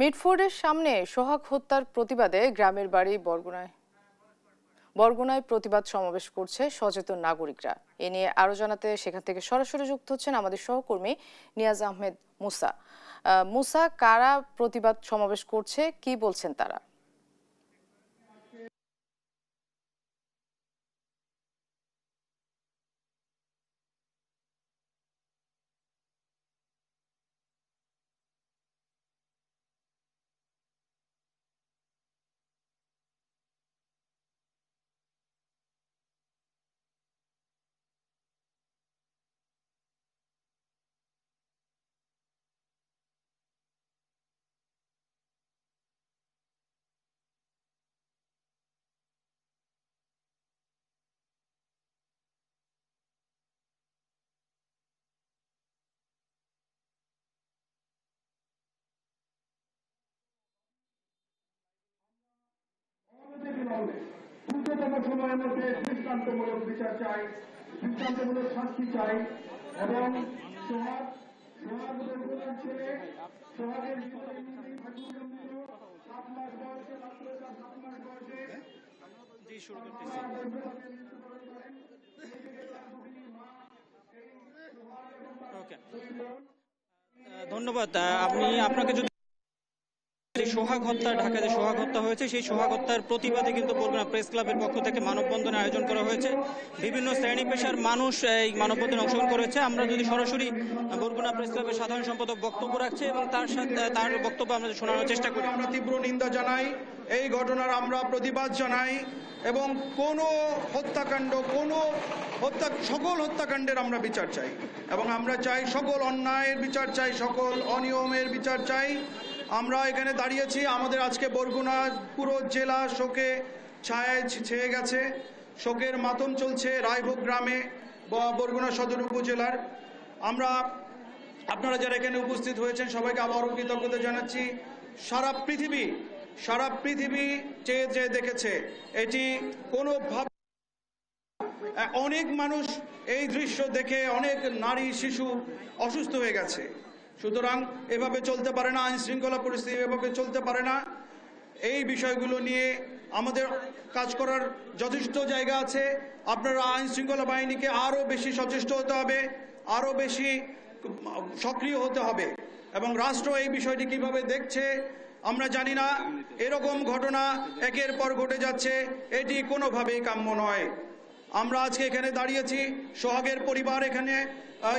মিটফোর্ডের সামনে সোহাগ হত্যার প্রতিবাদে গ্রামের বাড়ি বরগুনায় প্রতিবাদ সমাবেশ করছে সচেতন নাগরিকরা। এ নিয়ে আরো জানাতে সেখান থেকে সরাসরি যুক্ত হচ্ছেন আমাদের সহকর্মী নিয়াজ আহমেদ মুসা। মুসা, কারা প্রতিবাদ সমাবেশ করছে, কি বলছেন তারা? দ্রুততম সময়ের মধ্যে দৃষ্টান্তমূলক বিচার চাই, দৃষ্টান্তমূলক শাস্তি চাই এবং সোহাগের ছেলে সোহাগের 7 মাস বয়সে মাত্র 7 মাস বয়সে ধন্যবাদ। আপনাকে যদি সোহাগ হত্যা, ঢাকাতে সোহাগ হত্যা হয়েছে, সেই সোহাগ হত্যার প্রতিবাদে কিন্তু বরগুনা প্রেস ক্লাবের পক্ষ থেকে মানববন্ধনের আয়োজন করা হয়েছে। বিভিন্ন শ্রেণী পেশার মানুষ এই মানববন্ধনে অংশগ্রহণ করেছে। আমরা যদি সরাসরি বরগুনা প্রেস ক্লাবের সাধারণ সম্পাদক বক্তব্য রাখছে এবং তার বক্তব্য আমরা শোনানোর চেষ্টা করি। আমরা তীব্র নিন্দা জানাই, এই ঘটনার আমরা প্রতিবাদ জানাই এবং কোনো হত্যাকাণ্ড, সকল হত্যাকাণ্ডের আমরা বিচার চাই এবং আমরা চাই সকল অন্যায়ের বিচার চাই, সকল অনিয়মের বিচার চাই। আমরা এখানে দাঁড়িয়েছি, আমাদের আজকে বরগুনা পুরো জেলা শোকে ছায়ায় ছেয়ে গেছে, শোকের মাতম চলছে রায়ভোগ গ্রামে বরগুনা সদর উপজেলার। আপনারা যারা এখানে উপস্থিত হয়েছেন সবাইকে আবারও কৃতজ্ঞতা জানাচ্ছি। সারা পৃথিবী চেয়ে দেখেছে, এটি কোনোভাবে অনেক মানুষ এই দৃশ্য দেখে অনেক নারী শিশু অসুস্থ হয়ে গেছে। সুতরাং এভাবে চলতে পারে না, আইন শৃঙ্খলা পরিস্থিতি এভাবে চলতে পারে না। এই বিষয়গুলো নিয়ে আমাদের কাজ করার যথেষ্ট জায়গা আছে। আপনারা আইন শৃঙ্খলা বাহিনীকে আরও বেশি সচেষ্ট হতে হবে, আরও বেশি সক্রিয় হতে হবে এবং রাষ্ট্র এই বিষয়টি কিভাবে দেখছে আমরা জানি না। এরকম ঘটনা একের পর ঘটে যাচ্ছে, এটি কোনোভাবেই কাম্য নয়। আমরা আজকে এখানে দাঁড়িয়েছি, সোহাগের পরিবার এখানে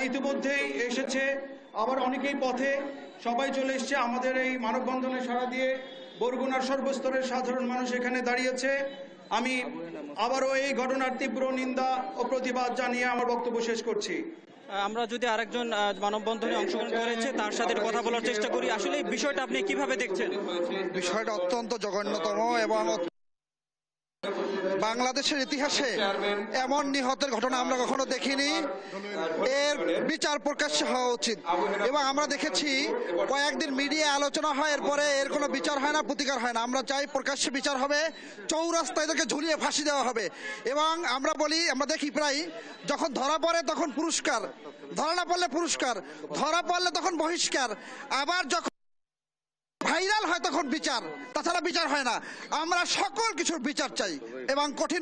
ইতিমধ্যেই এসেছে, আবার অনেকেই পথে, সবাই চলে এসছে আমাদের এই মানববন্ধনে সাড়া দিয়ে। বরগুনার সর্বস্তরের সাধারণ মানুষ এখানে দাঁড়িয়েছে। আমি আবারও এই ঘটনার তীব্র নিন্দা ও প্রতিবাদ জানিয়ে আমার বক্তব্য শেষ করছি। আমরা যদি আরেকজন মানববন্ধনে অংশগ্রহণ করেছে তার সাথে কথা বলার চেষ্টা করি। আসলে এই বিষয়টা আপনি কিভাবে দেখছেন? বিষয়টা অত্যন্ত জঘন্যতম এবং বাংলাদেশের ইতিহাসে এমন নিহতের ঘটনা আমরা কখনো দেখিনি। এর বিচার প্রকাশ্যে হওয়া উচিত এবং আমরা দেখেছি কয়েকদিন মিডিয়া আলোচনা হয়, এরপরে এর কোনো বিচার হয় না, প্রতিকার হয় না। আমরা চাই প্রকাশ্যে বিচার হবে, চৌরাস্তায় এদেরকে ঝুলিয়ে ফাঁসি দেওয়া হবে। এবং আমরা দেখি প্রায় যখন ধরা পড়ে তখন পুরস্কার, ধরা না পড়লে পুরস্কার, ধরা পড়লে তখন বহিষ্কার, আবার যখন ভাইরাল হয় তখন বিচার, তাছাড়া বিচার হয় না। আমরা সকল কিছুর বিচার চাই এবং কঠিন।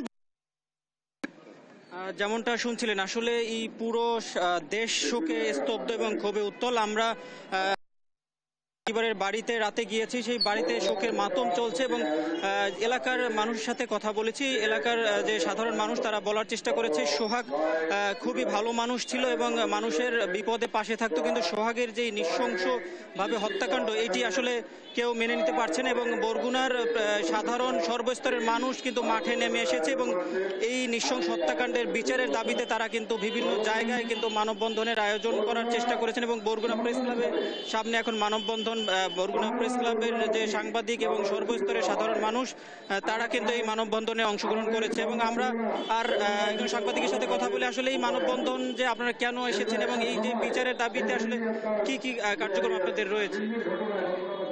যেমনটা শুনছিলেন, আসলে এই পুরো দেশ শোকে স্তব্ধ এবং ক্ষোভে উত্তাল। আমরা পরিবারের বাড়িতে রাতে গিয়েছি, সেই বাড়িতে শোকের মাতম চলছে এবং এলাকার মানুষের সাথে কথা বলেছি। এলাকার যে সাধারণ মানুষ তারা বলার চেষ্টা করেছে সোহাগ খুবই ভালো মানুষ ছিল এবং মানুষের বিপদে পাশে থাকতো, কিন্তু সোহাগের যে নৃশংসভাবে হত্যাকাণ্ড এটি আসলে কেউ মেনে নিতে পারছে না এবং বরগুনার সাধারণ সর্বস্তরের মানুষ কিন্তু মাঠে নেমে এসেছে এবং এই নৃশংস হত্যাকাণ্ডের বিচারের দাবিতে তারা কিন্তু বিভিন্ন জায়গায় কিন্তু মানববন্ধনের আয়োজন করার চেষ্টা করেছেন এবং বরগুনা প্রেস ক্লাবের সামনে এখন মানববন্ধন। বরগুনা প্রেস ক্লাবের যে সাংবাদিক এবং সর্বস্তরের সাধারণ মানুষ তারা কিন্তু এই মানববন্ধনে অংশগ্রহণ করেছে এবং আমরা আর একজন সাংবাদিকের সাথে কথা বলে আসলে এই মানববন্ধন যে আপনারা কেন এসেছেন এবং এই যে বিচারের দাবিতে আসলে কি কি কার্যক্রম আপনাদের রয়েছে?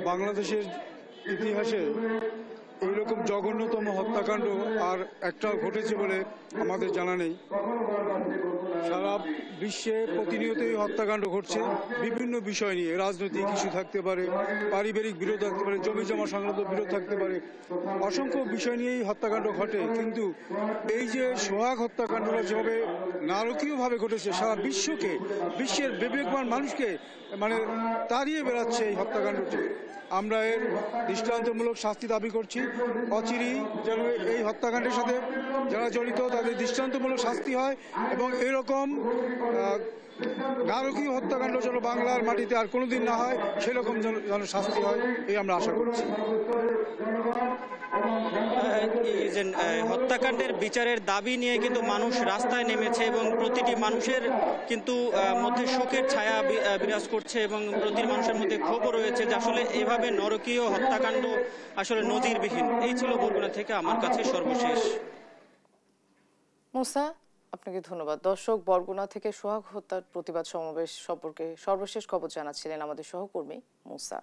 বাংলাদেশের ইতিহাসে এইরকম জঘন্যতম হত্যাকাণ্ড আর একটাও ঘটেছে বলে আমাদের জানা নেই। সারা বিশ্বে প্রতিনিয়তই হত্যাকাণ্ড ঘটছে বিভিন্ন বিষয় নিয়ে, রাজনৈতিক ইস্যু থাকতে পারে, পারিবারিক বিরোধ থাকতে পারে, জমি জমা সংক্রান্ত বিরোধ থাকতে পারে, অসংখ্য বিষয় নিয়েই হত্যাকাণ্ড ঘটে। কিন্তু এই যে সোহাগ হত্যাকাণ্ডটা যেভাবে নারকীয়ভাবে ঘটেছে, সারা বিশ্বকে, বিশ্বের বিবেকবান মানুষকে মানে তাড়িয়ে বেড়াচ্ছে এই হত্যাকাণ্ডটি। আমরা এর দৃষ্টান্তমূলক শাস্তি দাবি করছি। অচিরেই যেন এই হত্যাকাণ্ডের সাথে যারা জড়িত তাদের দৃষ্টান্তমূলক শাস্তি হয় এবং এরকম নারকীয় হত্যাকাণ্ড যেন বাংলার মাটিতে আর কোনোদিন না হয়, সেরকম যেন শাস্তি হয়, এই আমরা আশা করছি। এই যে হত্যাকাণ্ডের বিচারের দাবি নিয়ে কিন্তু মানুষ রাস্তায় নেমেছে এবং প্রতিটি মানুষের কিন্তু মধ্যে শোকের ছায়া বিরাজ করছে এবং প্রতিটি মানুষের মধ্যে ক্ষোভও রয়েছে যে আসলে এভাবে নরকীয় হত্যাকাণ্ড আসলে নজিরবিহীন। এই ছিল বরগুনা থেকে আমার কাছে সর্বশেষ। মুসা, আপনাকে ধন্যবাদ। দর্শক, বরগুনা থেকে সোহাগ হত্যার প্রতিবাদ সমাবেশ সম্পর্কে সর্বশেষ খবর জানাচ্ছিলেন আমাদের সহকর্মী মুসা।